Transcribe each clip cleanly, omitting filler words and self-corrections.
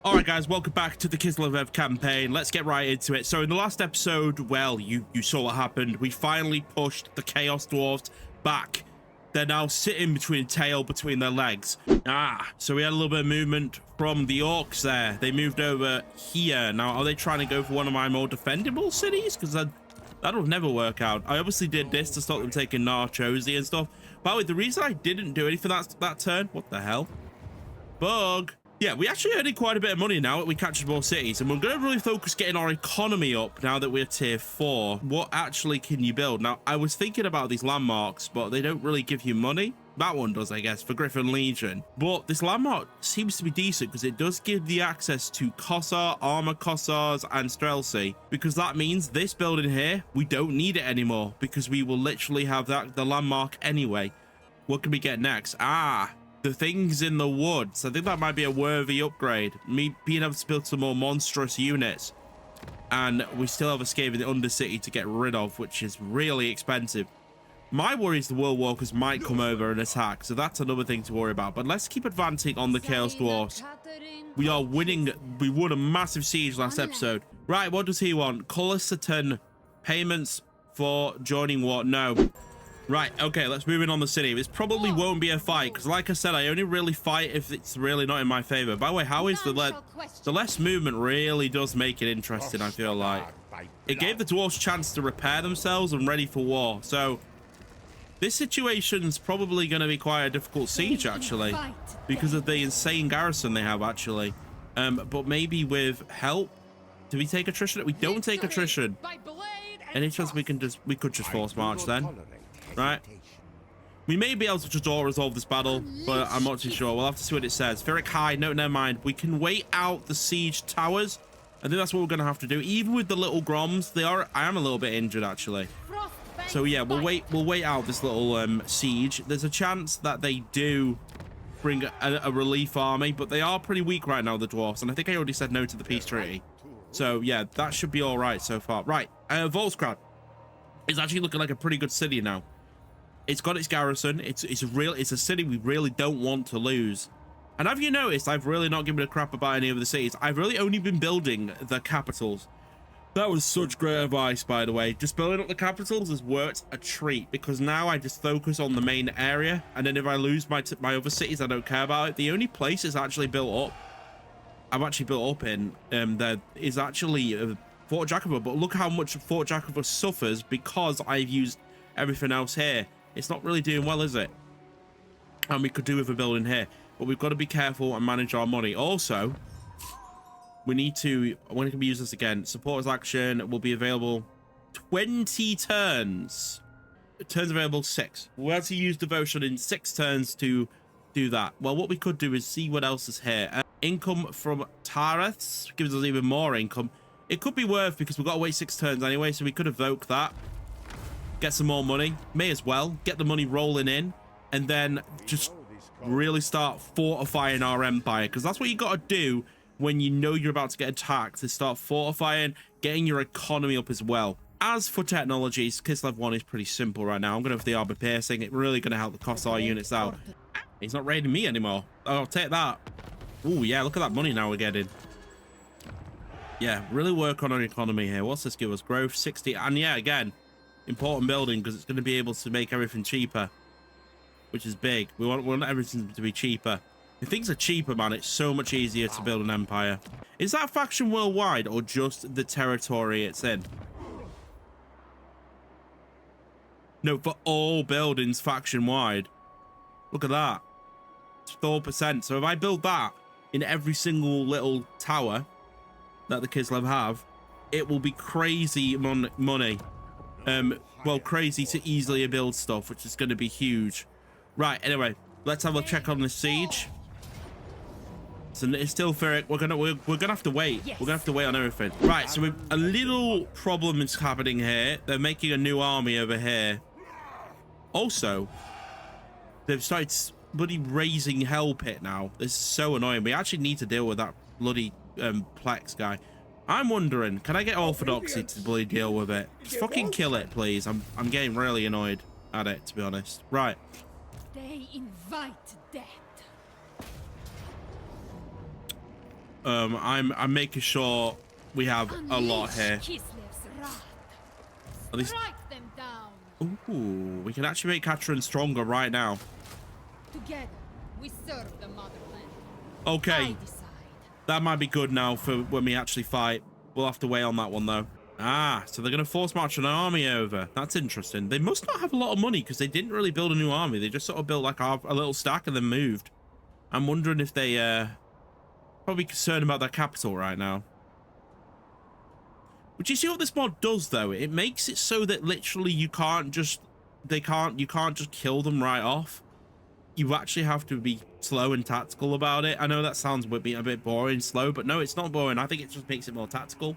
All right, guys, welcome back to the Kislev campaign. Let's get right into it. So in the last episode, well, you saw what happened. We finally pushed the Chaos Dwarves back. They're now sitting between their legs. So we had a little bit of movement from the orcs there. They moved over here. Now, are they trying to go for one of my more defendable cities? Because that'll never work out. I obviously did this to stop them taking Narchosi and stuff. By the way, the reason I didn't do anything that turn, what the hell? Bug. Yeah, we actually earning quite a bit of money now that we captured more cities, and we're going to really focus getting our economy up now that we're tier 4. What actually can you build? Now, I was thinking about these landmarks, but they don't really give you money. That one does, I guess, for Griffin Legion. But this landmark seems to be decent because it does give the access to Corsair, Armor Corsairs, and Streltsy. Because that means this building here, we don't need it anymore because we will literally have the landmark anyway. What can we get next? The things in the woods. I think that might be a worthy upgrade. Me being able to build some more monstrous units. And we still have a Scave in the Undercity to get rid of, which is really expensive. My worry is the World Walkers might come over and attack, so that's another thing to worry about. But let's keep advancing on the Chaos Dwarfs. We are winning. We won a massive siege last episode. Right, what does he want? Collicerton payments for joining war. No. Right, okay, let's move in on the city. This probably won't be a fight, because like I said, I only really fight if it's really not in my favor. By the way, how is the less movement really does make it interesting, I feel like. It gave the dwarves chance to repair themselves and ready for war. So this situation's probably going to be quite a difficult siege, actually, because of the insane garrison they have, actually. But maybe with help, do we take attrition? We don't take attrition. Any chance we could just force march then? Right, we may be able to just resolve this battle, but I'm not too sure. We'll have to see what it says. Ferric High, no, never mind. We can wait out the siege towers. I think that's what we're gonna have to do. Even with the little groms, I am a little bit injured actually. So yeah, we'll wait out this little siege. There's a chance that they do bring a relief army, but they are pretty weak right now, the dwarfs, and I think I already said no to the peace treaty. So yeah, that should be all right so far. Right, Volsgrad is actually looking like a pretty good city now. It's got its garrison. It's a city we really don't want to lose. And have you noticed I've really not given a crap about any of the cities? I've really only been building the capitals. That was such great advice, by the way. Just building up the capitals has worked a treat, because now I just focus on the main area, and then if I lose my other cities, I don't care about it. The only place it's actually built up, I'm actually built up in, there is actually Fort Jacobo. But look how much Fort Jacobo suffers because I've used everything else here. It's not really doing well, is it? And we could do with a building here, but we've got to be careful and manage our money. Also, we need to, when can we use this again? Supporters action will be available 20 turns. Turns available 6. We'll have to use devotion in 6 turns to do that. Well, what we could do is see what else is here. Income from Tareths gives us even more income. It could be worth, because we've got to wait 6 turns anyway, so we could evoke that. Get some more money, may as well get the money rolling in, and then just really start fortifying our empire, because that's what you got to do when you know you're about to get attacked, is start fortifying, getting your economy up as well. As for technologies, Kislev 1 is pretty simple right now. I'm going to have the Arbor Piercing. It's really going to help the Corsair units out. He's not raiding me anymore. I'll take that. Oh yeah, look at that money now we're getting. Yeah, really work on our economy here. What's this give us? Growth 60, and yeah, again, important building, because it's going to be able to make everything cheaper, which is big. We want everything to be cheaper. If things are cheaper, man, it's so much easier to build an empire. Is that faction worldwide or just the territory it's in? No, for all buildings faction wide. Look at that. It's 4%. So if I build that in every single little tower that the Kislev have, it will be crazy money. Well, crazy to easily build stuff, which is going to be huge. Right, anyway, let's have a check on the siege. So it's still Ferric. We're gonna have to wait. We're gonna have to wait on everything. Right, so a little problem is happening here. They're making a new army over here. Also, they've started bloody raising Hell Pit now. This is so annoying. We actually need to deal with that bloody Plex guy. I'm wondering, can I get Orthodoxy to bloody deal with it? Just fucking kill it, please. I'm getting really annoyed at it, to be honest. Right. They invite death. I'm making sure we have a lot here. At least... Ooh, we can actually make Katarin stronger right now. Together, we serve the motherland. Okay, that might be good now for when we actually fight. We'll have to wait on that one though. Ah, so they're going to force march an army over. That's interesting. They must not have a lot of money because they didn't really build a new army. They just sort of built like a little stack and then moved. I'm wondering if they probably concerned about their capital right now. But you see what this mod does though? It makes it so that literally you can't just kill them right off. You actually have to be slow and tactical about it. I know that sounds a bit boring, slow, but no, it's not boring. I think it just makes it more tactical,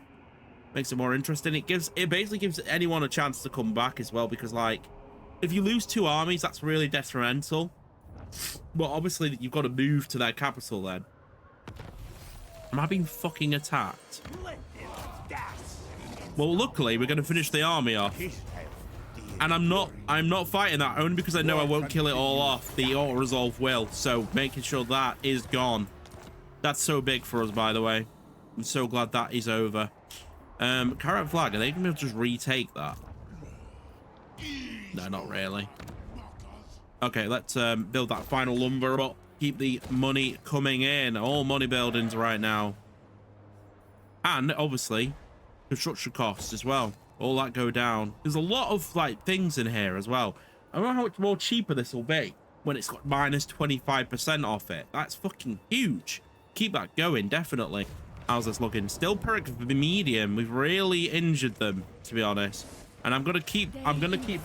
makes it more interesting. It basically gives anyone a chance to come back as well, because like if you lose 2 armies, that's really detrimental. But obviously you've got to move to their capital then. Am I being fucking attacked? Well, luckily we're going to finish the army off. And I'm not fighting that only because I know I won't kill it all off. The auto resolve will, so making sure that is gone. That's so big for us, by the way. I'm so glad that is over. Carrot flag, are they gonna be able to just retake that? No, not really. Okay, let's build that final lumber up. Keep the money coming in. All money buildings right now. And obviously construction costs as well. All that go down. There's a lot of like things in here as well. I don't know how much more cheaper this will be when it's got minus 25% off it. That's fucking huge. Keep that going, definitely. How's this looking? Still perk for the medium. We've really injured them, to be honest. And I'm gonna keep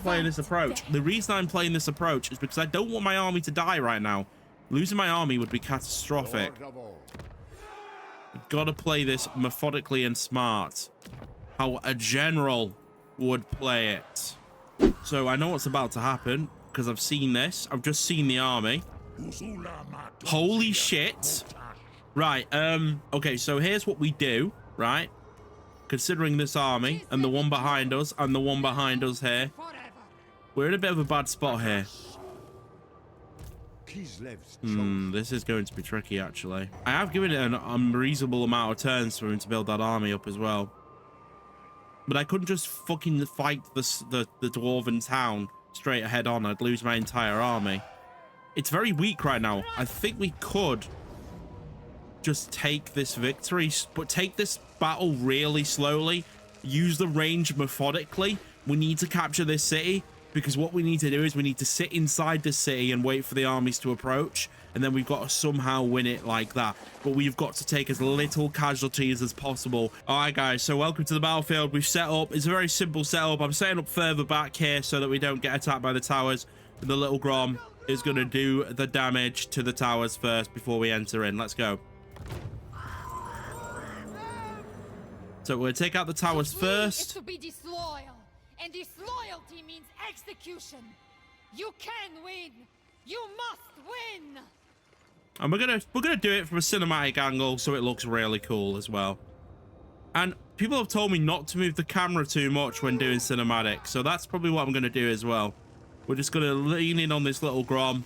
playing this approach. The reason I'm playing this approach is because I don't want my army to die right now. Losing my army would be catastrophic. I've got to play this methodically and smart. How a general would play it. So I know what's about to happen because I've seen this. I've just seen the army. Holy shit. Right, okay, so here's what we do, right? Considering this army and the one behind us and the one behind us here, we're in a bit of a bad spot here. This is going to be tricky, actually. I have given it an unreasonable amount of turns for him to build that army up as well. But I couldn't just fucking fight the dwarven town straight ahead on. I'd lose my entire army. It's very weak right now. I think we could just take this victory, but take this battle really slowly. Use the range methodically. We need to capture this city, because what we need to do is we need to sit inside the city and wait for the armies to approach, and then we've got to somehow win it like that. But we've got to take as little casualties as possible. All right, guys, so welcome to the battlefield. We've set up. It's a very simple setup. I'm setting up further back here so that we don't get attacked by the towers. The little Grom is going to do the damage to the towers first before we enter in. Let's go. So we'll take out the towers first. Is to be disloyal, and disloyalty means execution. You can win. You must win. And we're gonna do it from a cinematic angle so it looks really cool as well. And people have told me not to move the camera too much when doing cinematic, so that's probably what I'm gonna do as well. We're just gonna lean in on this little Grom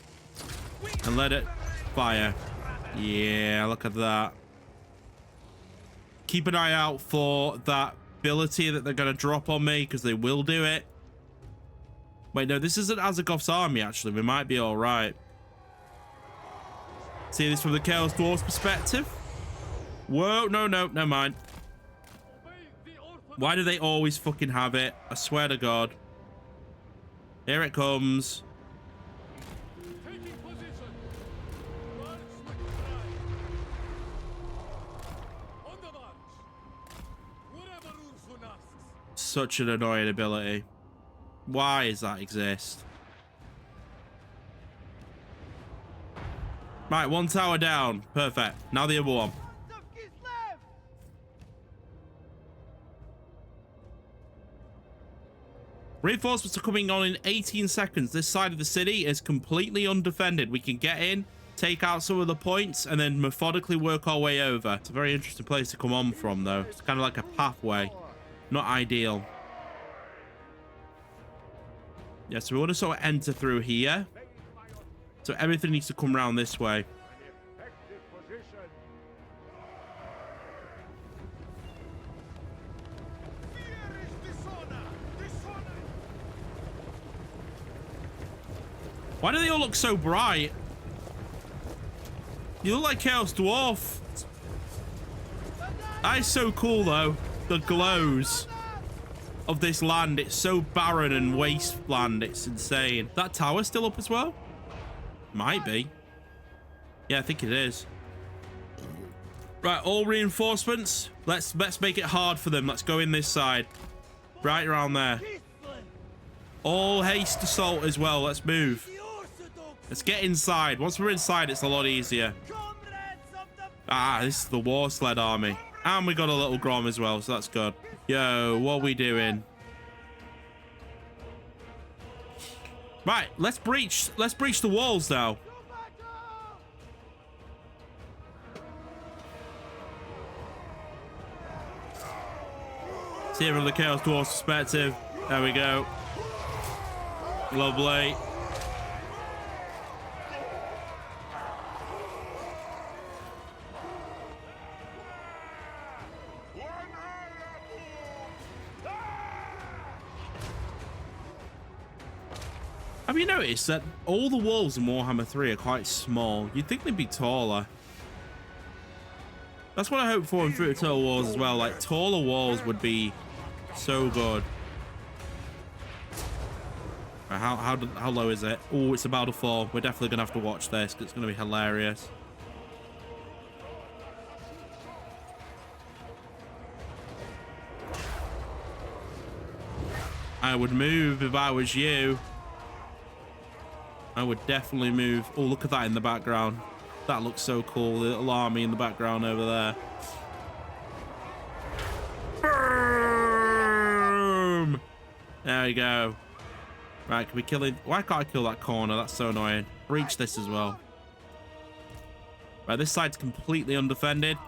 and let it fire. Yeah, look at that. Keep an eye out for that ability that they're going to drop on me, because they will do it. Wait, no, this isn't Azagov's army, actually. We might be all right. See this from the Chaos Dwarf's perspective? Whoa, no, never mind. Why do they always fucking have it? I swear to God. Here it comes. Such an annoying ability. Why does that exist? Right, one tower down. Perfect. Now the other one. Reinforcements are coming on in 18 seconds. This side of the city is completely undefended. We can get in, take out some of the points, and then methodically work our way over. It's a very interesting place to come on from, though. It's kind of like a pathway. Not ideal. Yeah, so we want to sort of enter through here. So everything needs to come around this way. Why do they all look so bright? You look like Chaos Dwarf. That is so cool, though. The glows of this land. It's so barren and wasteland. It's insane. That tower still up as well? Might be. Yeah, I think it is. Right, all reinforcements. Let's make it hard for them. Let's go in this side. Right around there. All haste assault as well. Let's move. Let's get inside. Once we're inside, it's a lot easier. Ah, this is the war sled army. And we got a little Grom as well, so that's good. Yo, what are we doing? Right, let's breach the walls now. See it from the Chaos Dwarf's perspective. There we go. Lovely. Have you noticed that all the walls in Warhammer 3 are quite small? You'd think they'd be taller. That's what I hope for in Fruit of Total Wars as well. Like, taller walls would be so good. Right, how low is it? Oh, it's about to fall. We're definitely going to have to watch this because it's going to be hilarious. I would move if I was you. I would definitely move. Oh, look at that in the background. That looks so cool. The little army in the background over there. Boom! There we go. Right, can we kill it? Why can't I kill that corner? That's so annoying. Breach this as well. Right, this side's completely undefended.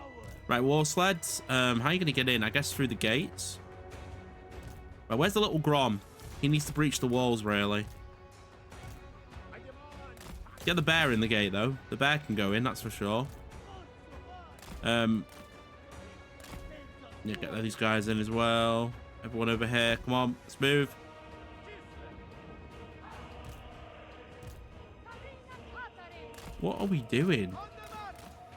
Right, war sleds. How are you going to get in? I guess through the gates. Right, where's the little Grom? He needs to breach the walls, really. Get the bear in the gate, though. The bear can go in, that's for sure. Yeah, get these guys in as well. Everyone over here. Come on, let's move. What are we doing?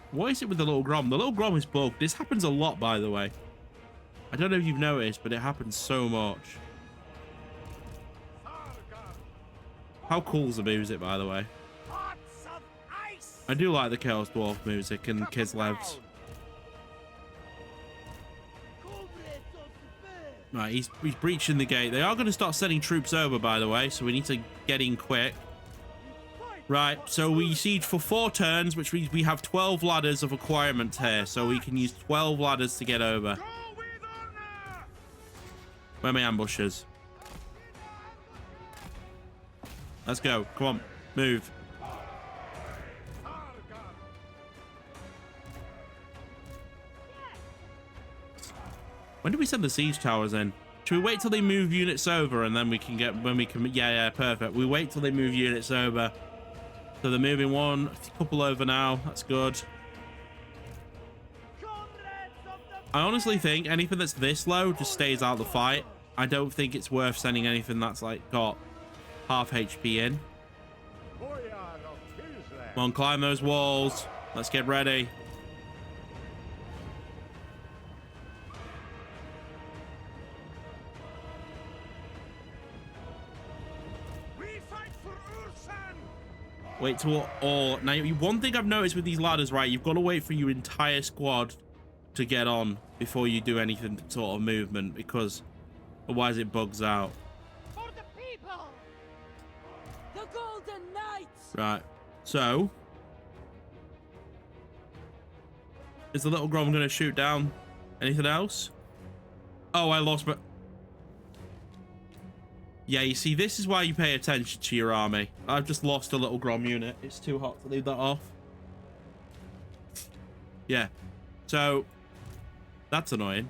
What is it with the little Grom? The little Grom is bugged. This happens a lot, by the way. I don't know if you've noticed, but it happens so much. How cool is the music, by the way? I do like the Chaos Dwarf music and Kislev's. Right, he's breaching the gate. They are going to start sending troops over, by the way, so we need to get in quick. Right, so we siege for 4 turns, which means we have 12 ladders of acquirement here, so we can use 12 ladders to get over. Where are my ambushers? Let's go. Come on, move. When do we send the siege towers in? Should we wait till they move units over and then we can get, yeah, perfect. We wait till they move units over. So they're moving a couple over now. That's good. I honestly think anything that's this low just stays out of the fight. I don't think it's worth sending anything that's like got half HP in. Come on, climb those walls. Let's get ready. Wait till all. Now, one thing I've noticed with these ladders, right? You've got to wait for your entire squad to get on before you do anything sort of movement, because otherwise it bugs out. For the people, the Golden Knights. Right. So, is the little Grom going to shoot down anything else? Oh, I lost my. Yeah, you see, this is why you pay attention to your army. I've just lost a little Grom unit. It's too hot to leave that off. Yeah. So, that's annoying.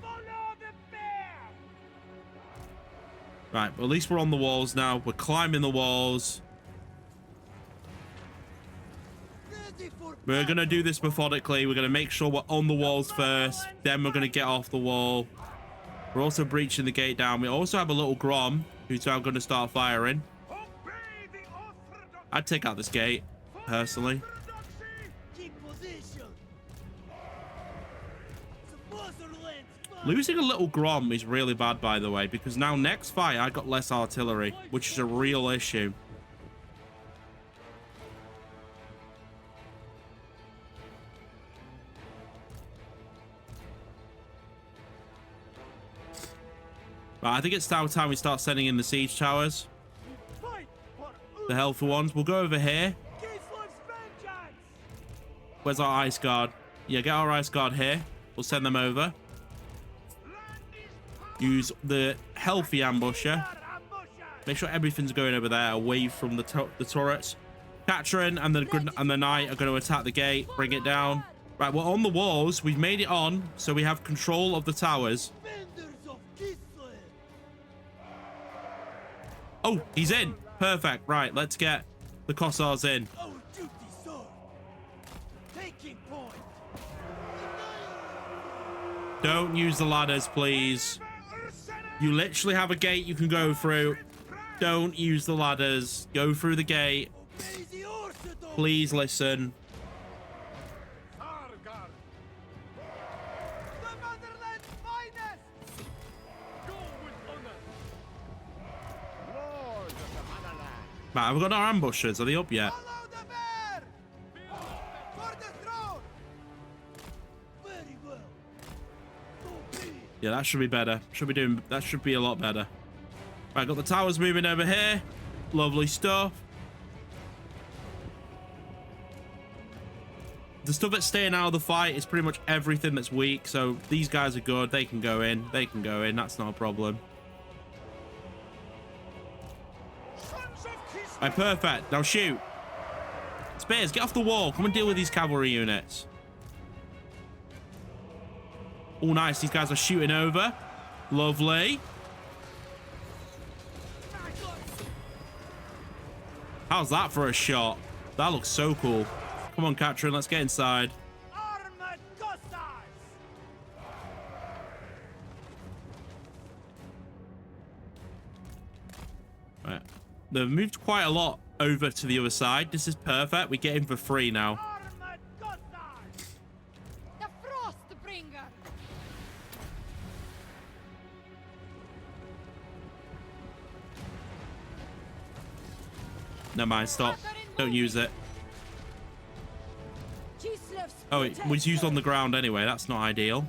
Right, but at least we're on the walls now. We're climbing the walls. We're going to do this methodically. We're going to make sure we're on the walls first. Then we're going to get off the wall. We're also breaching the gate down. We also have a little Grom who's now going to start firing. I'd take out this gate, personally. Losing a little Grom is really bad, by the way, because now next fight I got less artillery, which is a real issue. Right, I think it's now time we start sending in the siege towers. The healthy ones. We'll go over here. Where's our ice guard? Yeah, get our ice guard here. We'll send them over. Use the healthy ambusher. Make sure everything's going over there, away from the turrets. Katarin and the knight are going to attack the gate. Bring it down. Right, we're on the walls. We've made it on, so we have control of the towers. Oh, he's in. Perfect. Right, let's get the Corsairs in. Don't use the ladders, please. You literally have a gate you can go through. Don't use the ladders. Go through the gate. Please listen. Right, have we got our ambushers? Are they up yet? Yeah, that should be better. That should be a lot better. Right, got the towers moving over here. Lovely stuff. The stuff that's staying out of the fight is pretty much everything that's weak. So these guys are good. They can go in. They can go in. That's not a problem. Right, perfect. Now shoot. Spears, get off the wall. Come and deal with these cavalry units. Oh, nice. These guys are shooting over. Lovely. How's that for a shot? That looks so cool. Come on, Katarin. Let's get inside. Right. They've moved quite a lot over to the other side. This is perfect. We get in for free now. Never mind, stop. Don't use it. Oh, it was used on the ground anyway. That's not ideal.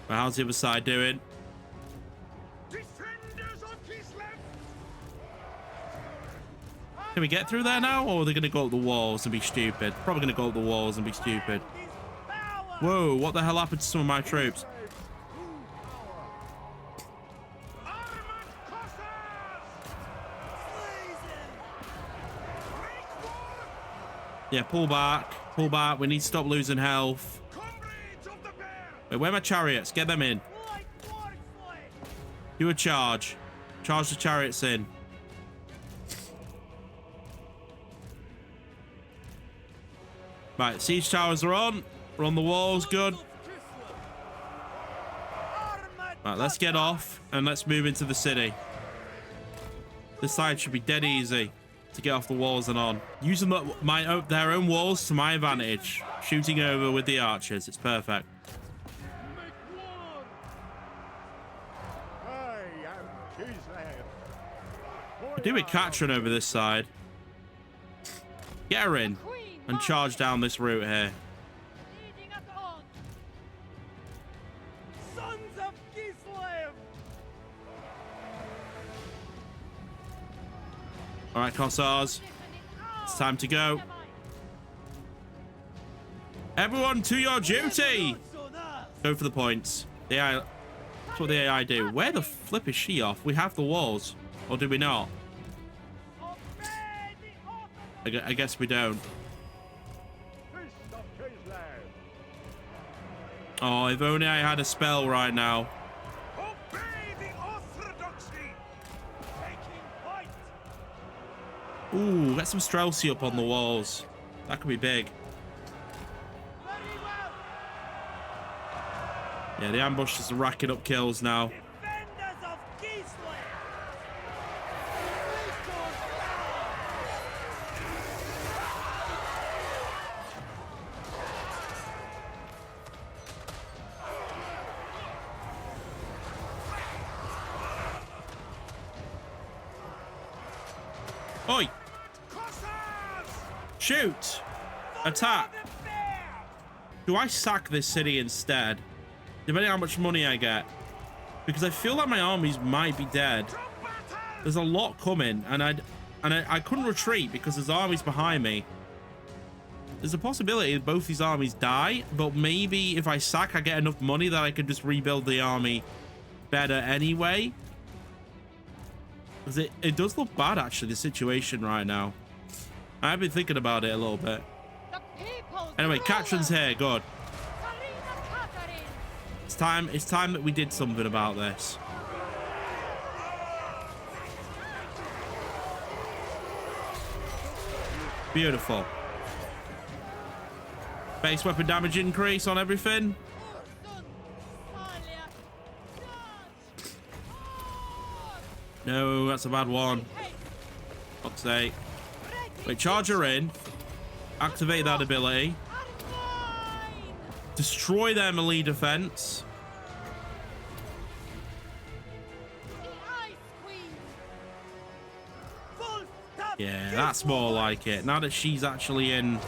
Right, how's the other side doing? Can we get through there now? Or are they going to go up the walls and be stupid? Probably going to go up the walls and be stupid. Whoa, what the hell happened to some of my troops? Yeah, pull back. Pull back. We need to stop losing health. Wait, where are my chariots? Get them in. Do a charge. Charge the chariots in. Right, siege towers are on. We're on the walls. Good. Right, let's get off and let's move into the city. This side should be dead easy to get off the walls and on. Using their own walls to my advantage. Shooting over with the archers. It's perfect. I do with Katarin over this side. Get her in and charge down this route here. Sons of Kislev! All right, Corsairs. It's time to go. Everyone to your duty. Go for the points. The AI, that's what the AI do. Where the flip is she off? We have the walls. Or do we not? I guess we don't. Oh, if only I had a spell right now. Ooh, get some Streltsy up on the walls. That could be big. Yeah, the ambushers are racking up kills now. Oi! Shoot! Attack! Do I sack this city instead? Depending on how much money I get. Because I feel like my armies might be dead. There's a lot coming, and I couldn't retreat because there's armies behind me. There's a possibility that both these armies die, but maybe if I sack, I get enough money that I could just rebuild the army better anyway. Because it does look bad, actually, the situation right now. I've been thinking about it a little bit. Anyway, Katarin's here. Good. It's time that we did something about this. Beautiful. Base weapon damage increase on everything. No, that's a bad one. Fuck's sake. Wait, charge her in. Activate that ability. Destroy their melee defense. Yeah, that's more like it. Now that she's actually in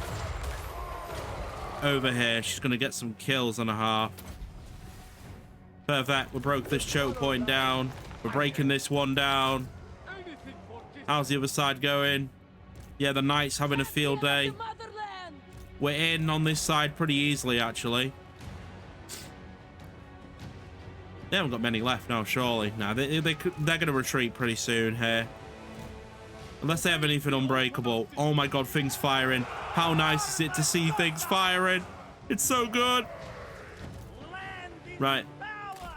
over here, she's going to get some kills and a half. Perfect. We broke this choke point down. We're breaking this one down. How's the other side going? Yeah, the Knight's having a field day. We're in on this side pretty easily, actually. They haven't got many left now, surely. No, they're going to retreat pretty soon here. Unless they have anything unbreakable. Oh my god, things firing. How nice is it to see things firing? It's so good. Right.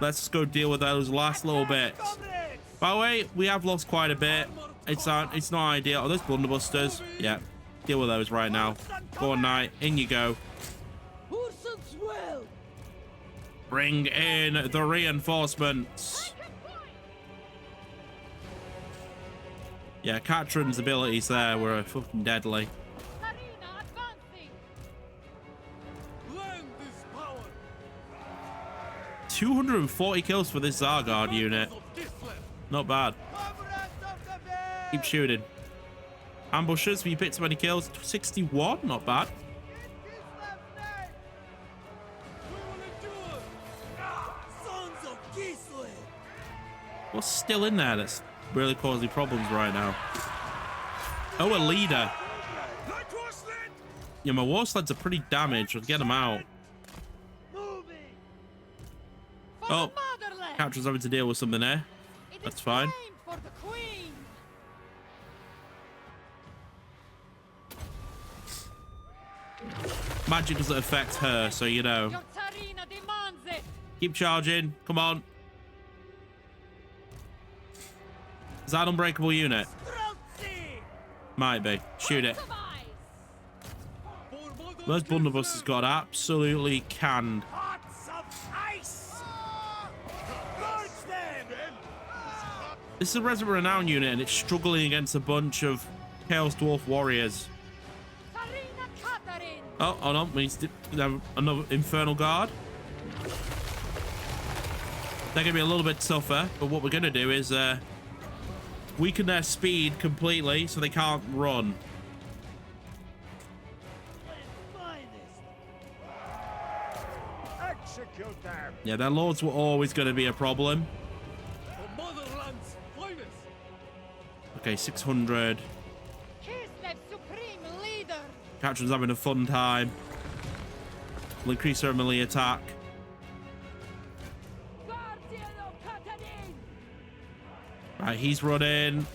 Let's just go deal with those last little bits. By the way, we have lost quite a bit. It's not ideal. Oh, those blunderbusters. Yeah. Deal with those right now. Go on, Knight. In you go. Bring in the reinforcements. Yeah, Katarin's abilities there were fucking deadly. 240 kills for this Zargard unit. Not bad. Keep shooting. Ambushes, we picked so many kills. 61, not bad. What's still in there that's really causing problems right now? Oh, a leader. Yeah, my war sleds are pretty damaged. Let's get them out. Oh, Captain's having to deal with something there. That's fine. Magic doesn't affect her, so you know. Keep charging. Come on. Is that an unbreakable unit? Might be. Shoot it. Those blunderbusters got absolutely canned. This is a Resident Renown unit, and it's struggling against a bunch of Chaos Dwarf warriors. Oh, hold on. We need to have another Infernal Guard. They're going to be a little bit tougher, but what we're going to do is weaken their speed completely so they can't run. Yeah, their lords were always going to be a problem. Okay, 600. Katarin's having a fun time. We'll increase her melee attack. Right, he's running.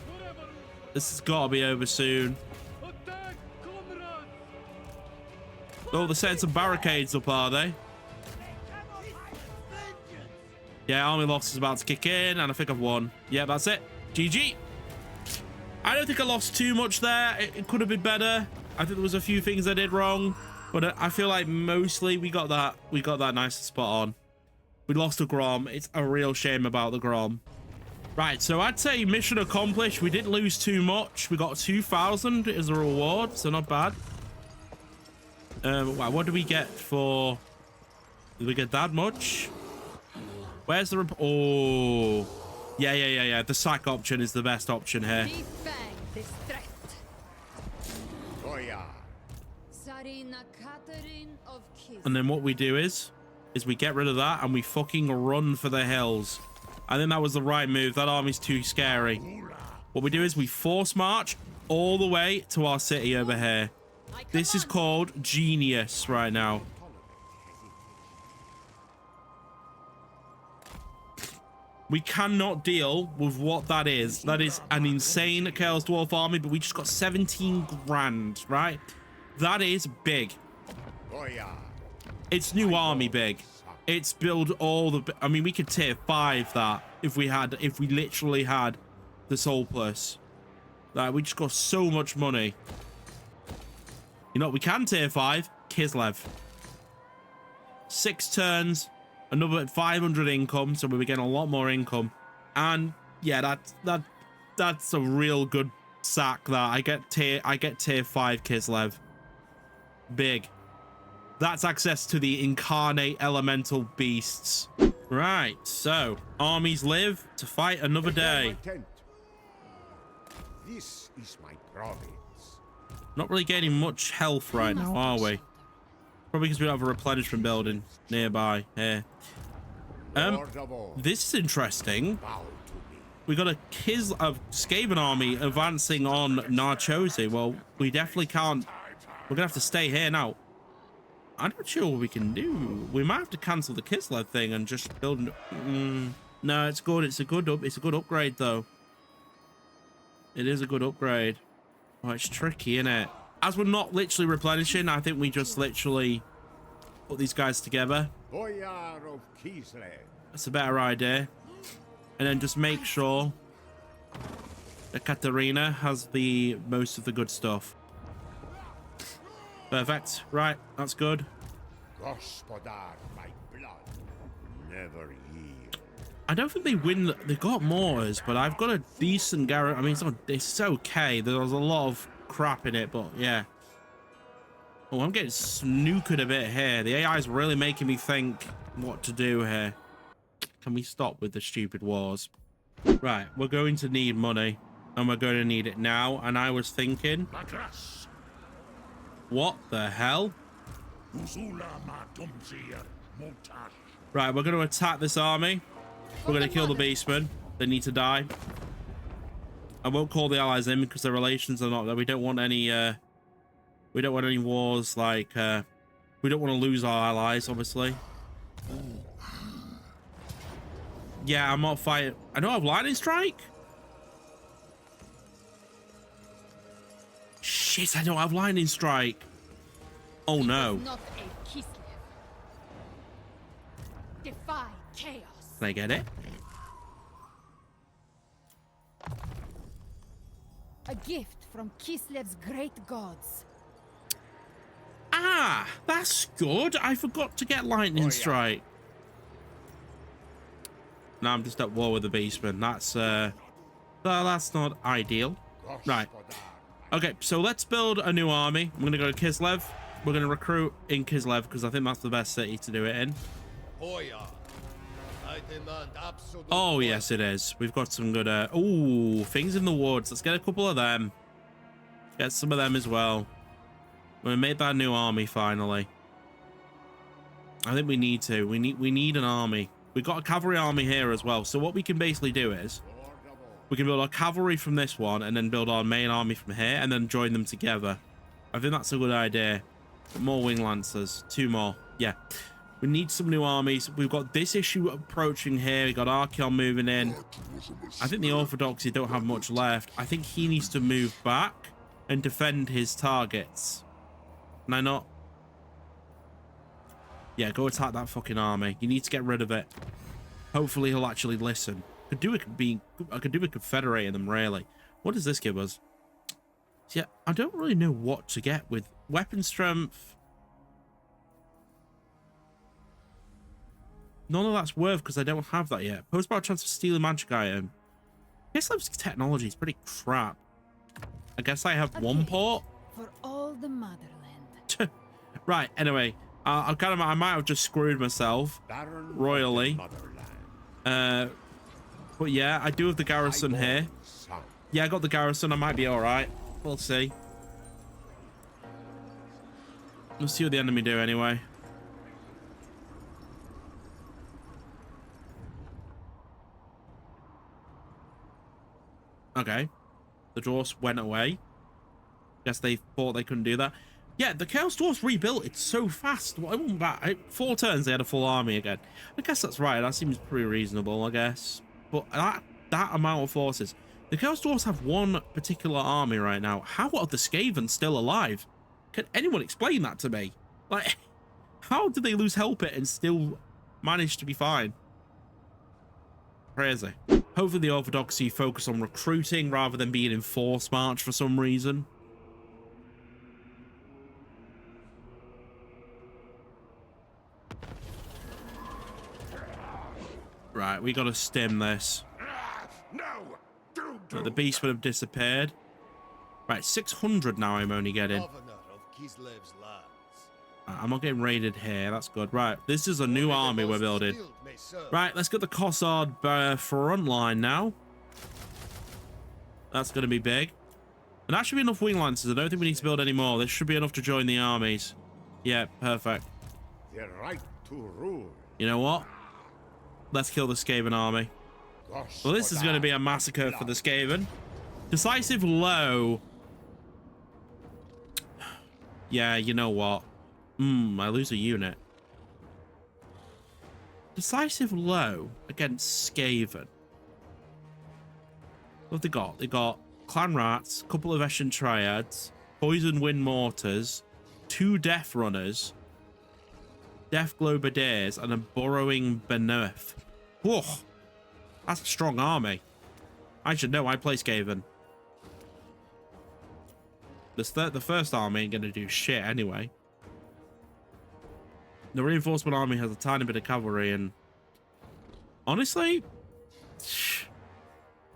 This has got to be over soon. Oh, they're setting some barricades up, are they? Yeah, army loss is about to kick in, and I think I've won. Yeah, that's it. GG. I don't think I lost too much there. It could have been better. I think there was a few things I did wrong, but I feel like mostly we got that nice spot on. We lost a Grom. It's a real shame about the Grom. Right, so I'd say mission accomplished. We didn't lose too much. We got 2,000 as a reward, so not bad. Wow, what do we get for... Did we get that much? Where's the... Oh... Yeah. The sack option is the best option here. Katarin of Kislev. And then what we do is we get rid of that and we fucking run for the hills. I think that was the right move. That army's too scary. What we do is we force march all the way to our city over here. This is called genius right now. We cannot deal with what that is. That is an insane Chaos Dwarf army, but we just got 17 grand, right? That is big. It's new army big. It's build all the... I mean, we could tier 5 that if we literally had the Soul Plus. Like, we just got so much money. You know what we can tier 5? Kislev. 6 turns, another 500 income, so we're getting a lot more income. And yeah, that's a real good sack. That I get tier 5 Kislev. Big. That's access to the incarnate elemental beasts. Right, so armies live to fight another day. This is my province. Not really gaining much health right now, are we? Probably because we don't have a replenishment building nearby here. This is interesting. We got a Skaven army advancing on Narchosi. Well, we definitely can't. We're gonna have to stay here now. I'm not sure what we can do. We might have to cancel the Kislev thing and just build. No, it's good. It's a good upgrade though. It is a good upgrade. Oh, it's tricky, isn't it? As we're not literally replenishing, I think we just literally put these guys together. That's a better idea. And then just make sure that Katarina has the most of the good stuff. Perfect. Right, that's good. Gospodar, my blood never yield. I don't think they win. They've got mortars, but I've got a decent garrison. I mean, it's okay. There's a lot of crap in it, but yeah. Oh, I'm getting snookered a bit here. The AI is really making me think what to do here. Can we stop with the stupid wars? Right, we're going to need money, and we're going to need it now. And I was thinking, what the hell? Right, we're going to attack this army. We're going to kill the beastmen. They need to die. I won't call the allies in because their relations are not there. We don't want any wars. Like we don't want to lose our allies, obviously. Yeah, I'm not fighting. I don't have lightning strike. Shit, I don't have lightning strike. Oh no. Not a Kislev. Defy chaos. Can I get it? A gift from Kislev's great gods. Ah, that's good. I forgot to get lightning strike. Now I'm just at war with the beastmen. That's not ideal. Right. Okay, so let's build a new army. I'm gonna go to Kislev. We're gonna recruit in Kislev because I think that's the best city to do it in. Oh yes, it is. We've got some good oh, things in the woods. Let's get a couple of them. Get some of them as well. We made that new army finally. I think we need to. We need an army. We've got a cavalry army here as well. So what we can basically do is we can build our cavalry from this one and then build our main army from here and then join them together. I think that's a good idea. More wing lancers. 2 more. Yeah. We need some new armies. We've got this issue approaching here. We've got Archeon moving in. I think the Orthodoxy don't have much left. I think he needs to move back and defend his targets. Can I not? Yeah, go attack that fucking army. You need to get rid of it. Hopefully he'll actually listen. I could do with confederating them, really. What does this give us? Yeah, I don't really know what to get with weapon strength. None of that's worth because I don't have that yet. Post-battle chance of stealing magic item. Kislev's technology is pretty crap. I guess I have one port. For all the motherland. Right, anyway. I might have just screwed myself royally. But yeah, I do have the garrison here. Yeah, I got the garrison. I might be all right. We'll see. Let's see what the enemy do anyway. Okay. The dwarfs went away. Guess they thought they couldn't do that. Yeah, the Chaos Dwarfs rebuilt it so fast. Why wasn't that? 4 turns, they had a full army again. I guess that's right. That seems pretty reasonable, I guess. But that amount of forces. The Chaos Dwarfs have one particular army right now. How are the Skaven still alive? Can anyone explain that to me? Like, how did they lose Help It and still manage to be fine? Crazy. Hopefully the Orthodoxy focus on recruiting rather than being in force march for some reason. Right, we gotta stem this. The beast would have disappeared. Right, 600 now I'm only getting. I'm not getting raided here. That's good. Right, this is a new army we're building. Right, let's get the Corsair front line now. That's going to be big. And that should be enough wing lancers. I don't think we need to build any more. This should be enough to join the armies. Yeah, perfect. The right to rule. You know what? Let's kill the Skaven army. Well, this is going to be a massacre for the Skaven. Decisive low. Yeah, you know what? I lose a unit. Decisive low against Skaven. What have they got? They got Clan Rats, a couple of Eshin Triads, Poison Wind Mortars, 2 Death Runners, Death Globadiers, and a Burrowing Beneath. Whoa, that's a strong army. I should know. I play Skaven. The first army ain't gonna do shit anyway. The reinforcement army has a tiny bit of cavalry, and honestly,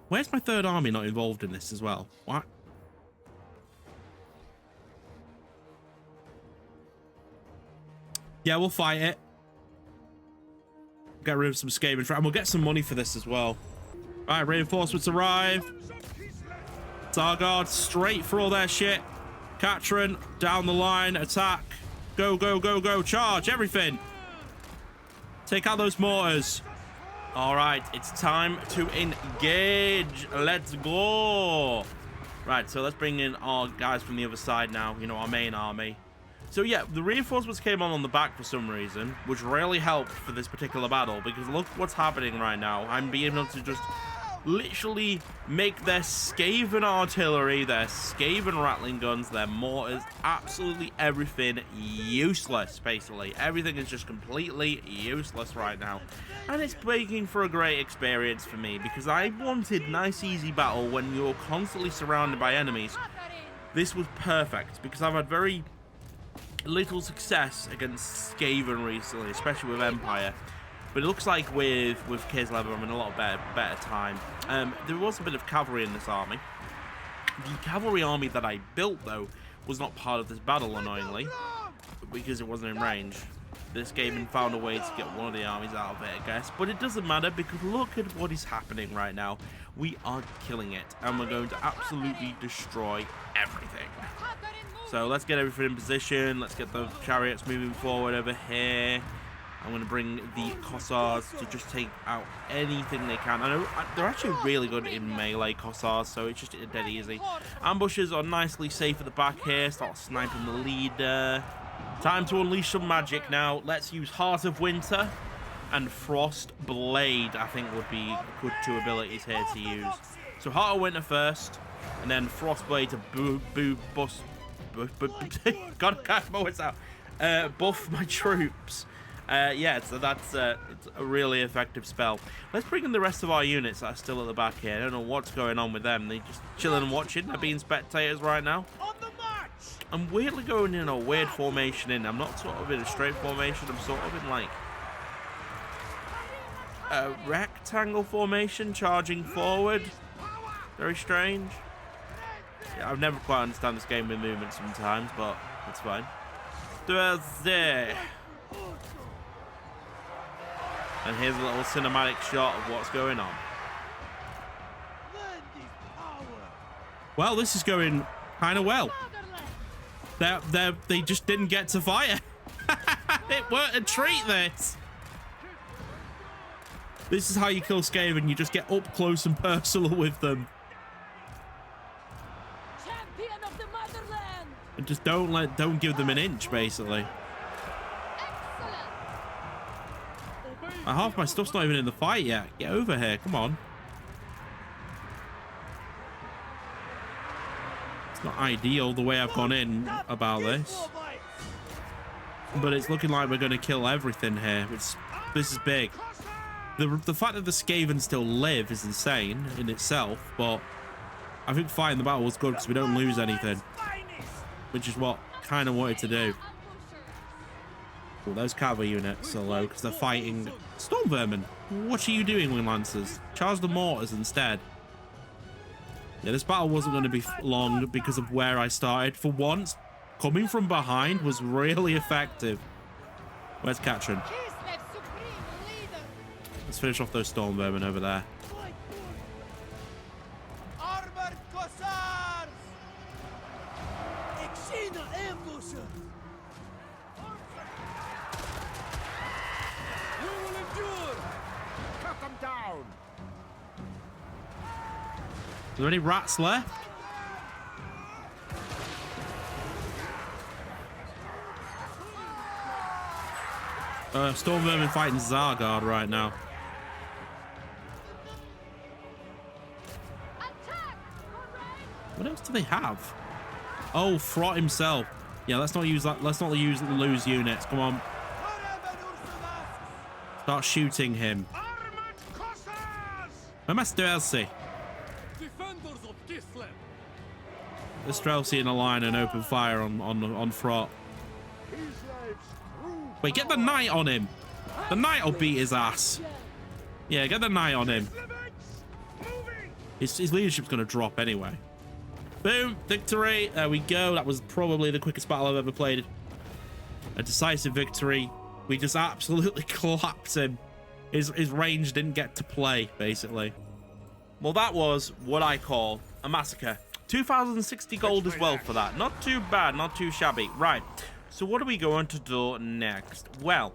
where's my third army not involved in this as well? What? Yeah, we'll fight it. Get rid of some Skaven, and we'll get some money for this as well. All right, reinforcements arrive. Targard straight for all their shit. Katarin down the line, attack. Go, go, go, go, charge, everything. Take out those mortars. All right, it's time to engage. Let's go. Right, so let's bring in our guys from the other side now, you know, our main army. So yeah, the reinforcements came on the back for some reason, which really helped for this particular battle, because look what's happening right now. I'm being able to just literally make their Skaven artillery, their Skaven rattling guns, their mortars, absolutely everything useless, basically. Everything is just completely useless right now. And it's making for a great experience for me, because I wanted nice, easy battle when you're constantly surrounded by enemies. This was perfect, because I've had very little success against Skaven recently, especially with Empire. But it looks like with Kislev, I'm in a lot better time. There was a bit of cavalry in this army. The cavalry army that I built, though, was not part of this battle, annoyingly, because it wasn't in range. This game found a way to get one of the armies out of it, I guess. But it doesn't matter, because look at what is happening right now. We are killing it, and we're going to absolutely destroy everything. So let's get everything in position. Let's get the chariots moving forward over here. I'm going to bring the Cossars to just take out anything they can. I know they're actually really good in melee Cossars, so it's just dead easy. Ambushes are nicely safe at the back here. Start sniping the leader. Time to unleash some magic now. Let's use Heart of Winter and Frost Blade, I think would be good 2 abilities here to use. So Heart of Winter first, and then Frost Blade to buff my troops. Yeah, so that's it's a really effective spell. Let's bring in the rest of our units that are still at the back here. I don't know what's going on with them. They're just chilling and watching. They're being spectators right now. I'm weirdly going in a weird formation in. I'm not sort of in a straight formation. I'm sort of in like a rectangle formation, charging forward. Very strange. Yeah, I've never quite understand this game with movement sometimes, but it's fine. Thursday. And here's a little cinematic shot of what's going on. Well, this is going kind of well. They just didn't get to fire. It weren't a treat, this. This is how you kill Skaven. You just get up close and personal with them. Champion of the motherland. And just don't give them an inch, basically. Half my stuff's not even in the fight yet. Get over here. Come on. It's not ideal the way I've gone in about this. But it's looking like we're going to kill everything here. This is big. The fact that the Skaven still live is insane in itself. But I think fighting the battle was good because we don't lose anything. Which is what I kind of wanted to do. Well, those cavalry units are low because they're fighting storm vermin. What are you doing, Wing Lancers? Charge the mortars instead. Yeah, this battle wasn't going to be long because of where I started. For once, coming from behind was really effective. Where's Katarin? Let's finish off those storm vermin over there. Armored Corsairs! Exina ambusher! We will endure! Cut them down! Are there any rats left? Storm vermin fighting Zargard right now. What else do they have? Oh, Frot himself. Yeah, let's not use that. Let's not lose units. Come on. Start shooting him. Where am I Strelsi? Defenders of Kislev! The Strelsi in a line and open fire on Frot. Wait, get the knight on him. The knight will beat his ass. Yeah, get the knight on him. His leadership's going to drop anyway. Boom, victory. There we go. That was probably the quickest battle I've ever played. A decisive victory. We just absolutely collapsed him. His range didn't get to play, basically. Well, that was what I call a massacre. 2,060 gold as well for that. Not too bad, not too shabby. Right. So what are we going to do next? Well,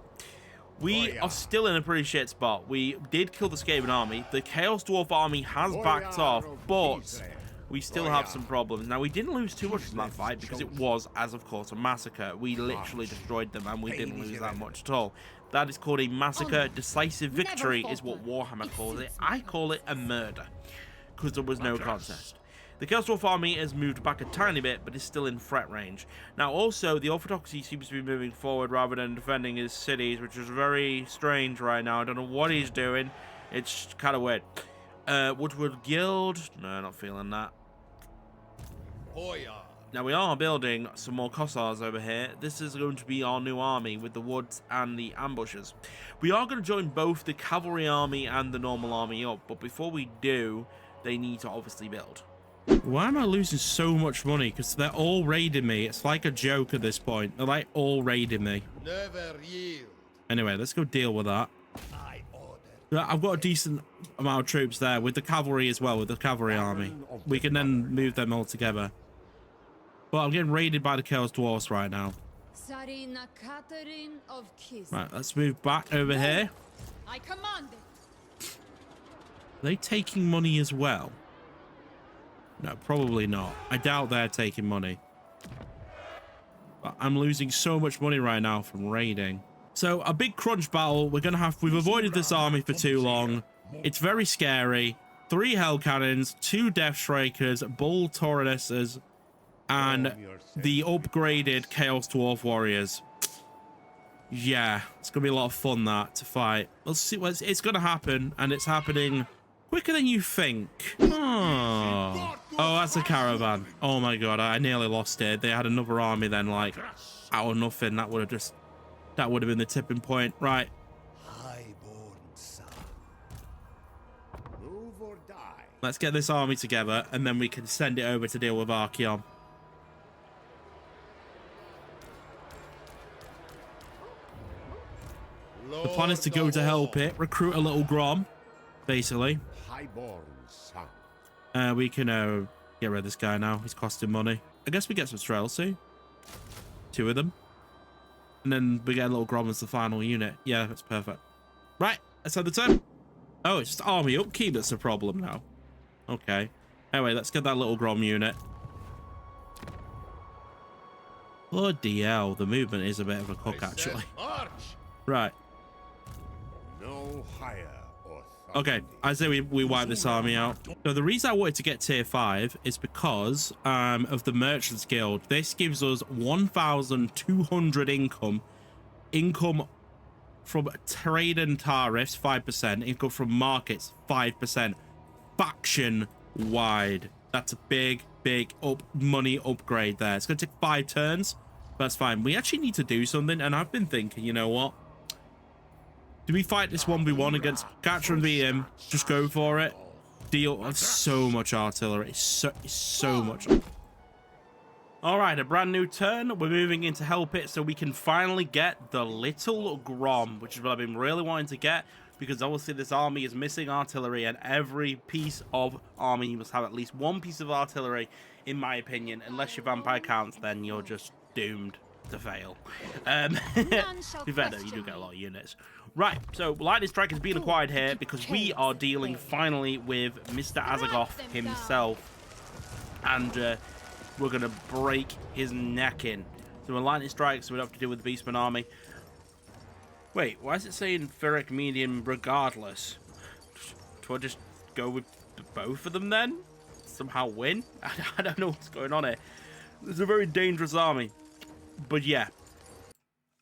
we are still in a pretty shit spot. We did kill the Skaven army. The Chaos Dwarf army has backed off, but we still have some problems. Now, we didn't lose too much from that fight because it was, as of course, a massacre. We literally destroyed them and we didn't lose that much at all. That is called a massacre. Decisive victory is what Warhammer calls it. I call it a murder because there was no contest. The Chaos Dwarf army has moved back a tiny bit, but is still in threat range. Now, also, the Orthodoxy seems to be moving forward rather than defending his cities, which is very strange right now. I don't know what he's doing. It's kind of weird. Woodward Guild. No, not feeling that. Now, we are building some more Corsairs over here. This is going to be our new army with the woods and the ambushers. We are going to join both the cavalry army and the normal army up, but before we do, they need to obviously build. Why am I losing so much money? Because they're all raiding me. It's like a joke at this point. They're like all raiding me. Never yield. Anyway, let's go deal with that. I've got a decent amount of troops there with the cavalry as well, with the cavalry army. We can then move them all together. But I'm getting raided by the Chaos Dwarfs right now. Katarin of Kislev. Right, let's move back over here. I command it. Are they taking money as well? No, probably not. I doubt they're taking money. But I'm losing so much money right now from raiding. So a big crunch battle. We've avoided this army for too long. It's very scary. 3 hell cannons, 2 death strikers, bull tauruses, and the upgraded Chaos Dwarf warriors. Yeah, it's gonna be a lot of fun that to fight. Let's see what it's gonna happen, and it's happening quicker than you think. Oh, that's a caravan. Oh my god, I nearly lost it. They had another army then, like out of nothing. That would have been the tipping point. Right. Highborn son. Move or die. Let's get this army together, and then we can send it over to deal with Archeon. The plan is to go to help it, recruit a little Grom, basically. Highborn son. We can get rid of this guy now. He's costing money. I guess we get some Strelsi. 2 of them. And then we get a little Grom as the final unit. Yeah, that's perfect. Right, let's have the turn. Oh, it's just army upkeep that's the problem now. Okay. Anyway, let's get that little Grom unit. Bloody hell, the movement is a bit of a cook, actually. March! Right. No higher authority. Okay, I say we wipe this army out. So the reason I wanted to get tier 5 is because of the Merchants Guild. This gives us 1,200 income from trade and tariffs, 5%, income from markets, 5%, faction wide. That's a big money upgrade there. It's gonna take 5 turns, but that's fine. We actually need to do something, and I've been thinking, you know what? Do we fight this 1v1 against Katarin v him? Just go for it. Deal so much artillery. So much. All right, a brand new turn. We're moving into Help It so we can finally get the little Grom, which is what I've been really wanting to get, because obviously this army is missing artillery, and every piece of army must have at least 1 piece of artillery, in my opinion. Unless your vampire counts, then you're just doomed to fail. To be fair though, you do get a lot of units. Right, so Lightning Strike is being acquired here because we are dealing finally with Mr. Azagoth himself, and we're gonna break his neck in. So we're Lightning Strike, so we don't have to deal with the Beastman army. Wait, why is it saying Ferric medium regardless? Do I just go with both of them then? Somehow win? I don't know what's going on here. It's a very dangerous army. But yeah.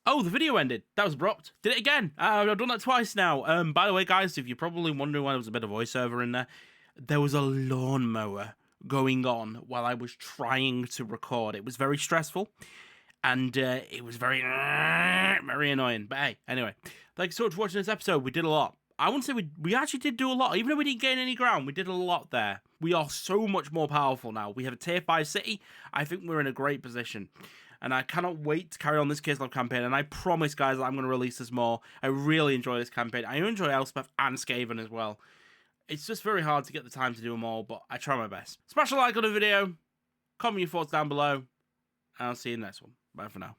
Oh, the video ended. That was abrupt. Did it again. I've done that twice now. By the way, guys, if you're probably wondering why there was a bit of voiceover in there was a lawnmower going on while I was trying to record. It was very stressful, and it was very annoying. But hey, anyway, thank you so much for watching this episode. We did a lot. I wouldn't say we actually did do a lot. Even though we didn't gain any ground, we did a lot there. We are so much more powerful now. We have a tier 5 city. I think we're in a great position. And I cannot wait to carry on this Kislev campaign. And I promise, guys, that I'm going to release this more. I really enjoy this campaign. I enjoy Elspeth and Skaven as well. It's just very hard to get the time to do them all, but I try my best. Smash a like on the video. Comment your thoughts down below. And I'll see you in the next one. Bye for now.